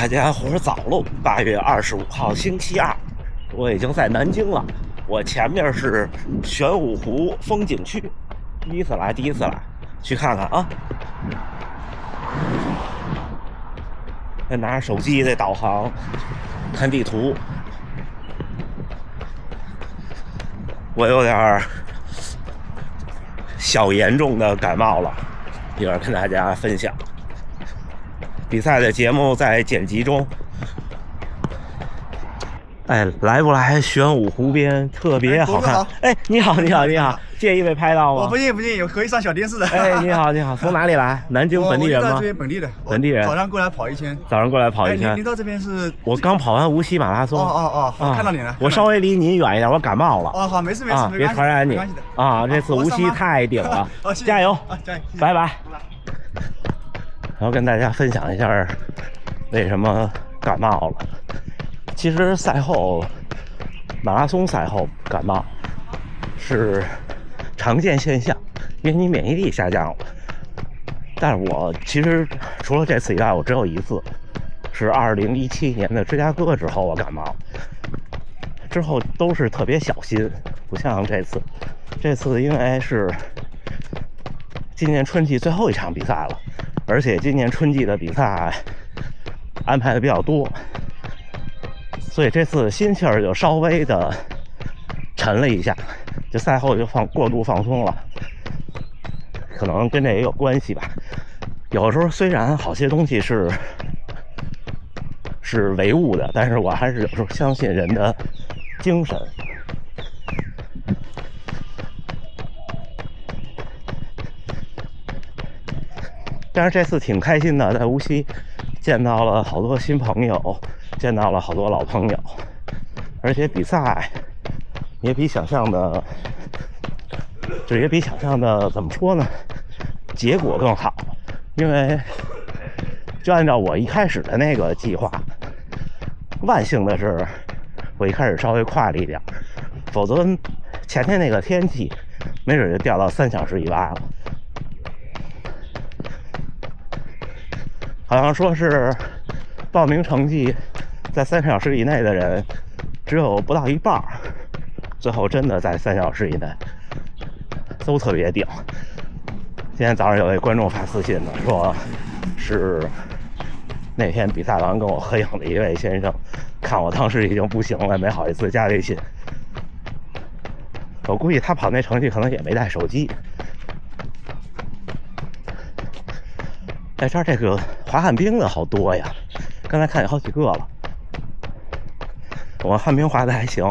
大家伙儿早喽！8月25号星期二，我已经在南京了。我前面是玄武湖风景区，第一次来，去看看啊！拿着手机在导航，看地图。我有点小严重的感冒了，一会儿跟大家分享。比赛的节目在剪辑中。哎，来不来玄武湖边特别好看？哎，你好，介意被拍到吗？我不介意，可以上小电视的。哎，你好，从哪里来？南京本地人吗？我这边本地人。早上过来跑一圈。您到这边是？我刚跑完无锡马拉松。哦，看到你了。我稍微离您远一点，我感冒了。哦，好，没事，别传染你。啊，这次无锡太顶了。加油！拜拜。然后跟大家分享一下为什么感冒了。其实马拉松赛后感冒是常见现象，因为你免疫力下降了。但是我其实除了这次以外，我只有一次，是2017年的芝加哥之后我感冒，之后都是特别小心，不像这次。这次因为是今年春季最后一场比赛了，而且今年春季的比赛安排的比较多，所以这次心气儿就稍微的沉了一下，就赛后就过度放松了，可能跟这也有关系吧。有时候虽然好些东西是唯物的，但是我还是有时候相信人的精神。但是这次挺开心的，在无锡见到了好多新朋友，见到了好多老朋友，而且比赛也比想象的怎么说呢？结果更好，因为就按照我一开始的那个计划，万幸的是我一开始稍微快了一点，否则前天那个天气没准就掉到3小时以外了。好像说是报名成绩在3小时以内的人只有不到一半，最后真的在3小时以内，都特别顶。今天早上有位观众发私信呢，说是那天比赛完跟我合影的一位先生，看我当时已经不行了，没好意思加微信。我估计他跑那成绩可能也没带手机。在这儿这个滑旱冰的好多呀，刚才看见好几个了。我旱冰滑的还行，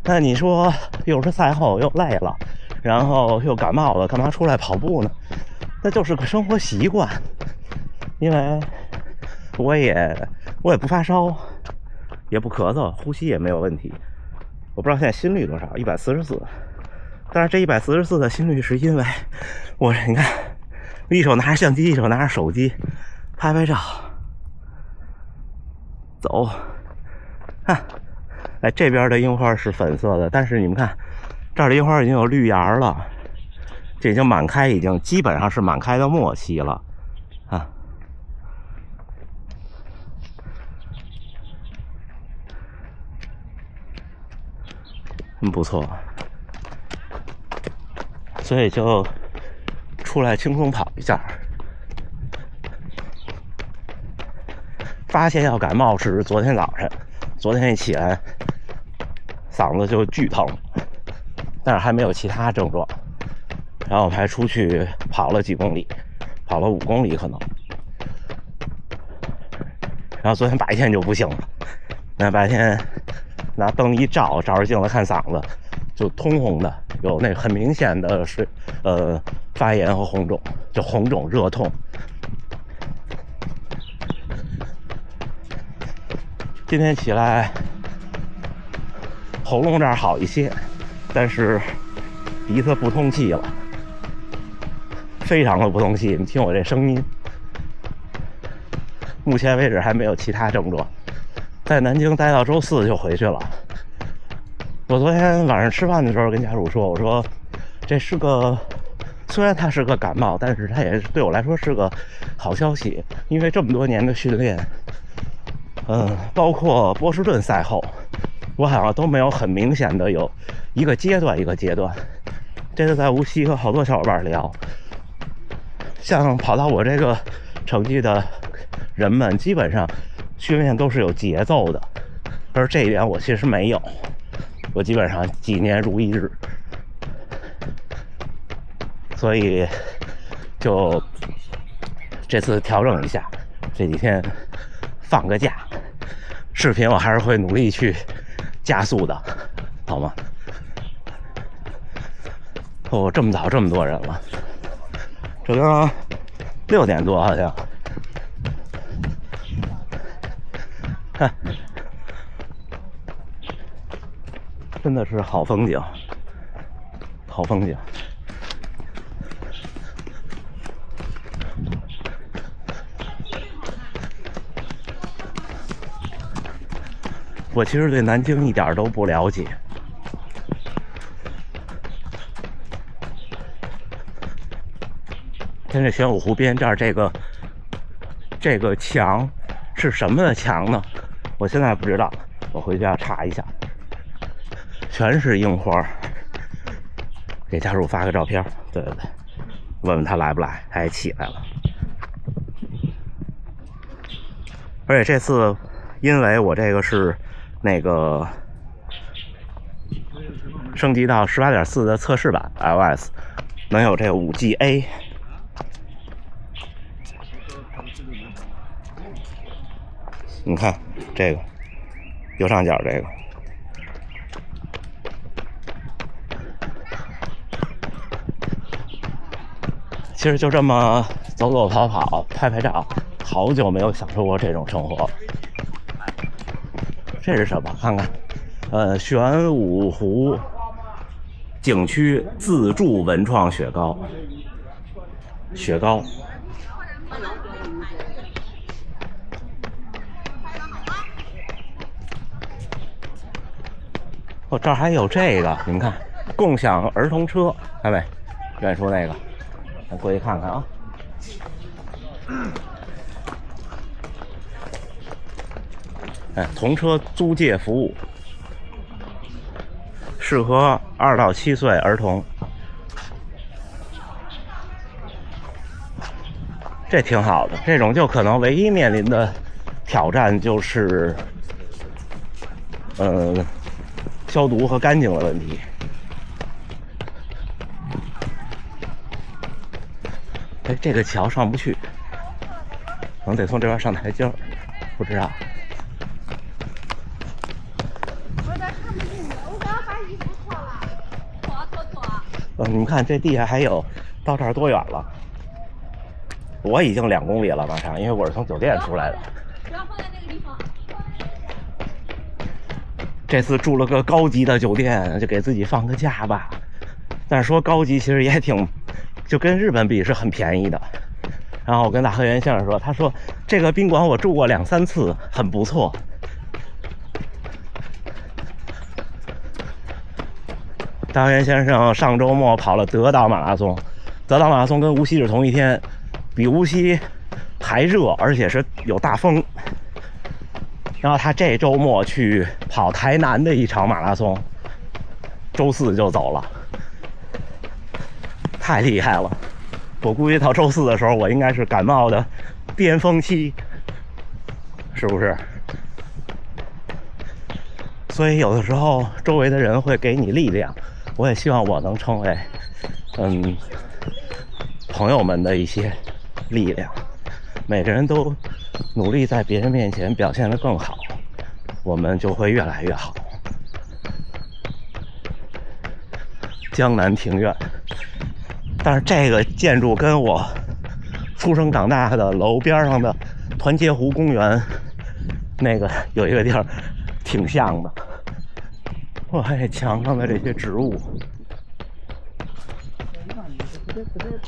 那你说又是赛后又累了，然后又感冒了，干嘛出来跑步呢？那就是个生活习惯。因为我也不发烧，也不咳嗽，呼吸也没有问题。我不知道现在心率多少，144。但是这144的心率是因为你看。一手拿着相机，一手拿着手机，拍照，走，看，哎，这边的樱花是粉色的，但是你们看，这儿的樱花已经有绿芽了，这已经满开，已经基本上是满开的末期了，啊，很不错，所以就出来轻松跑一下。发现要感冒是昨天早晨，昨天一起来嗓子就巨疼，但是还没有其他症状。然后我还出去跑了几公里，跑了5公里可能。然后昨天白天就不行了，那白天拿灯一照着镜子看嗓子就通红的，有那很明显的是发炎和红肿，就红肿热痛。今天起来喉咙这儿好一些，但是鼻子不通气了，非常的不通气。你听我这声音，目前为止还没有其他症状。在南京待到周4就回去了。我昨天晚上吃饭的时候跟家属说，我说这是个虽然它是个感冒，但是它也对我来说是个好消息，因为这么多年的训练，包括波士顿赛后，我好像都没有很明显的有一个阶段一个阶段。这次在无锡和好多小伙伴聊，像跑到我这个成绩的人们，基本上训练都是有节奏的，而这一点我其实没有，我基本上几年如一日。所以就这次调整一下，这几天放个假，视频我还是会努力去加速的，好吗？哦，这么早这么多人了，这刚6点多好像。看，真的是好风景，好风景。我其实对南京一点都不了解，跟这玄武湖边这儿这个墙是什么的墙呢？我现在不知道，我回去要查一下。全是樱花，给家属发个照片，对，问问他来不来，他也起来了。而且这次因为我这个是那个升级到 18.4 的测试版 iOS， 能有这个 5GA。 你看这个右上角这个，其实就这么走走跑跑拍拍照，好久没有享受过这种生活了。这是什么？看看，玄武湖景区自助文创雪糕，雪糕。哦，这儿还有这个，你们看，共享儿童车，看没？远处那个，咱过去看看啊。哎，童车租借服务，适合2到7岁儿童。这挺好的，这种就可能唯一面临的挑战就是，消毒和干净的问题。哎，这个桥上不去，可能得从这边上台阶儿，不知道。你们看这地下还有，到这儿多远了？我已经2公里了，马上，因为我是从酒店出来的。不要放在那个地方。这次住了个高级的酒店，就给自己放个假吧。但是说高级，其实也挺，就跟日本比是很便宜的。然后我跟大河原先生说，他说这个宾馆我住过2、3次，很不错。大河原先生上周末跑了德岛马拉松，德岛马拉松跟无锡是同一天，比无锡还热，而且是有大风。然后他这周末去跑台南的一场马拉松，周4就走了，太厉害了。我估计到周4的时候，我应该是感冒的巅峰期，是不是？所以有的时候周围的人会给你力量，我也希望我能成为朋友们的一些力量。每个人都努力在别人面前表现得更好，我们就会越来越好。江南庭院，但是这个建筑跟我出生长大的楼边上的团结湖公园那个有一个地儿挺像的。哇，墙上的这些植物，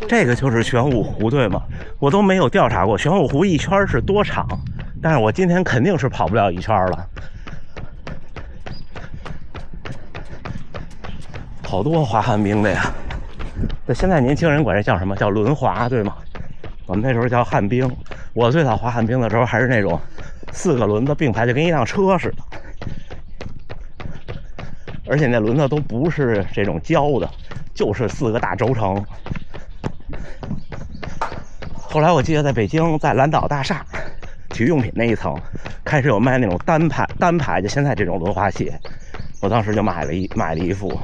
这个就是玄武湖对吗？我都没有调查过玄武湖一圈是多长，但是我今天肯定是跑不了一圈了。好多滑旱冰的呀，那现在年轻人管这叫什么？叫轮滑，对吗？我们那时候叫旱冰。我最早滑旱冰的时候还是那种4个轮子并排，就跟一辆车似的，而且那轮子都不是这种胶的，就是4个大轴承。后来我记得在北京，在蓝岛大厦体育用品那一层，开始有卖那种单排的，现在这种轮滑鞋，我当时就买了一副，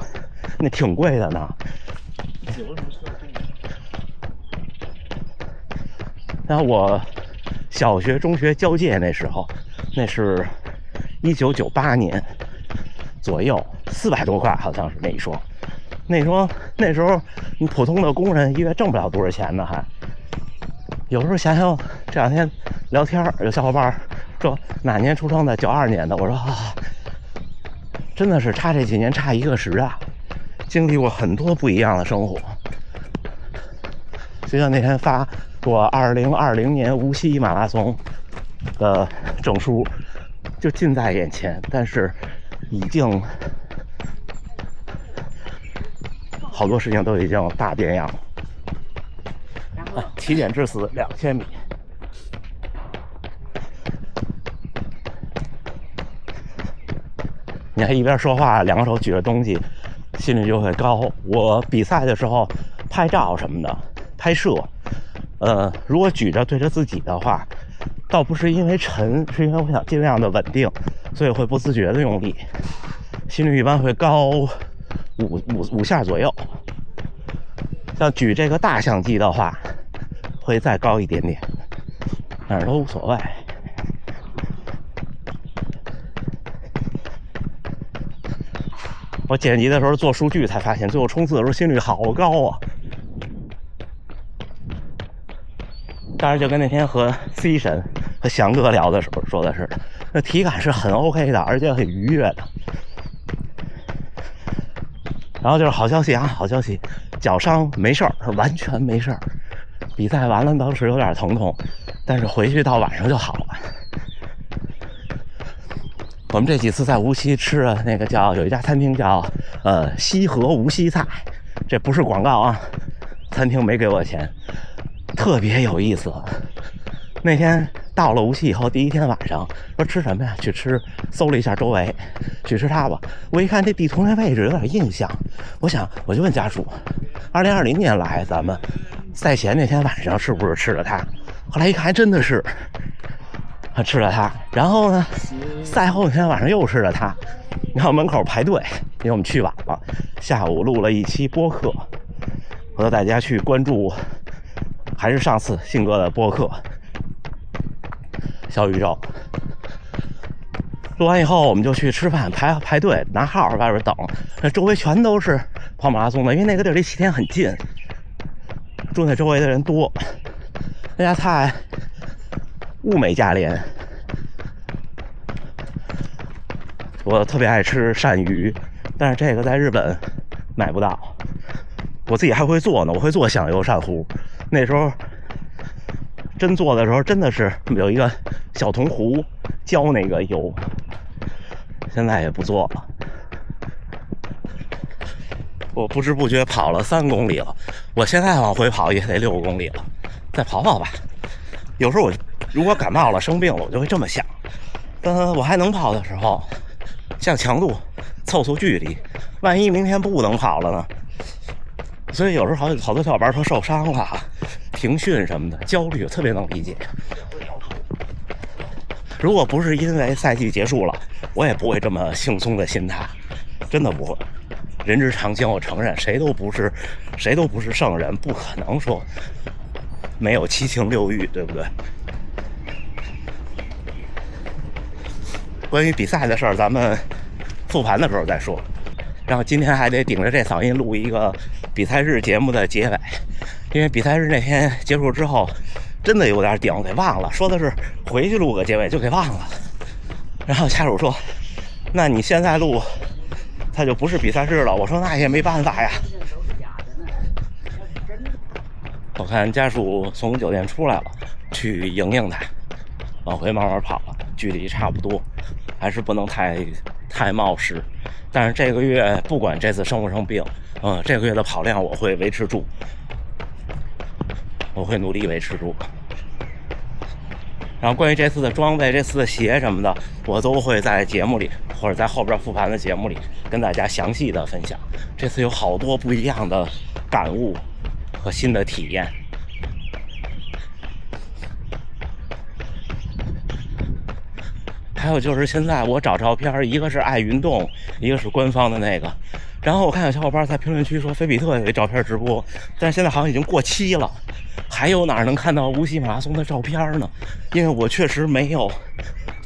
那挺贵的呢。然后我小学、中学交界那时候，那是1998年左右，400多块好像是那一双。那时候你普通的工人一月挣不了多少钱呢，还有时候想想这两天聊天，有小伙伴说哪年出生的，92年的，我说啊，真的是差这几年差1个时啊，经历过很多不一样的生活。就像那天发过2020年无锡马拉松的证书，就近在眼前，但是已经好多事情都已经大变样了。起点至死2000米，你还一边说话2个手举着东西，心率就会高。我比赛的时候拍照什么的拍摄，如果举着对着自己的话，倒不是因为沉，是因为我想尽量的稳定，所以会不自觉的用力，心率一般会高5下左右。像举这个大相机的话，会再高一点点，但是都无所谓。我剪辑的时候做数据才发现，最后冲刺的时候心率好高啊！当然，就跟那天和 C 神和翔哥聊的时候说的是，那体感是很 OK 的，而且很愉悦的。然后就是好消息啊，好消息，脚伤没事儿，完全没事儿。比赛完了，当时有点疼痛，但是回去到晚上就好了。我们这几次在无锡吃的那个有一家餐厅叫西河无锡菜，这不是广告啊，餐厅没给我钱，特别有意思。那天到了无锡以后，第一天晚上说吃什么呀？去吃，搜了一下周围，去吃它吧。我一看这地图那位置有点印象，我就问家属，2020年来咱们赛前那天晚上是不是吃了它？后来一看还真的是。吃了它，然后呢，赛后那天晚上又吃了它，然后门口排队，因为我们去晚了。下午录了一期播客，和大家去关注，还是上次信哥的播客《小宇宙》。录完以后，我们就去吃饭，排队拿号，外边等。那周围全都是跑马拉松的，因为那个地儿离起点很近，住那周围的人多。那家菜物美价廉，我特别爱吃鳝鱼，但是这个在日本买不到。我自己还会做呢，我会做响油鳝糊。那时候真做的时候，真的是有一个小铜壶浇那个油，现在也不做了。我不知不觉跑了3公里了，我现在往回跑也得6公里了，再跑跑吧。有时候我如果感冒了、生病了，我就会这么想：我还能跑的时候，降强度，凑距离，万一明天不能跑了呢？所以有时候好多小伙伴说受伤了、停训什么的，焦虑，特别能理解。如果不是因为赛季结束了，我也不会这么轻松的心态，真的不会。人之常情，我承认，谁都不是圣人，不可能说没有7情6欲，对不对？关于比赛的事儿，咱们复盘的时候再说。然后今天还得顶着这嗓音录一个比赛日节目的结尾，因为比赛日那天结束之后，真的有点顶，给忘了。说的是回去录个结尾，就给忘了。然后家属说：“那你现在录，它就不是比赛日了。”我说：“那也没办法呀。”我看家属从酒店出来了，去迎迎他，往回慢慢跑了，距离差不多，还是不能太冒失。但是这个月不管这次生不生病，这个月的跑量我会维持住，我会努力维持住。然后关于这次的装备、这次的鞋什么的，我都会在节目里或者在后边复盘的节目里跟大家详细的分享。这次有好多不一样的感悟和新的体验。还有就是现在我找照片，一个是爱云动，一个是官方的那个。然后我看有小伙伴在评论区说菲比特有一照片直播，但是现在好像已经过期了。还有哪儿能看到无锡马拉松的照片呢？因为我确实没有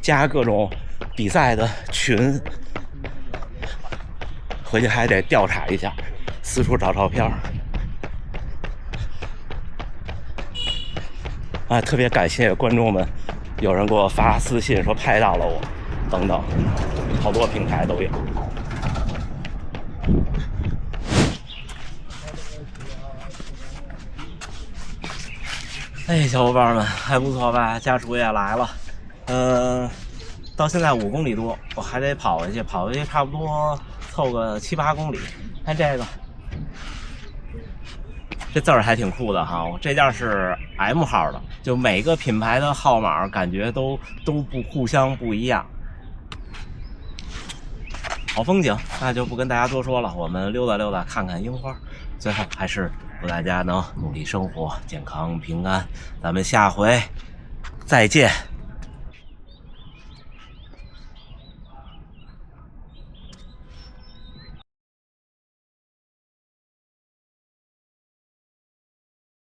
加各种比赛的群，回去还得调查一下，四处找照片。特别感谢观众们，有人给我发私信说拍到了我，等等，好多平台都有。小伙伴们还不错吧？家属也来了，到现在5公里多，我还得跑回去差不多凑个7、8公里。看这个，这字儿还挺酷的哈，这件是 M 号的，就每个品牌的号码感觉都不互相不一样。好风景，那就不跟大家多说了，我们溜达溜达，看看樱花。最后还是祝大家能努力生活，健康平安。咱们下回再见。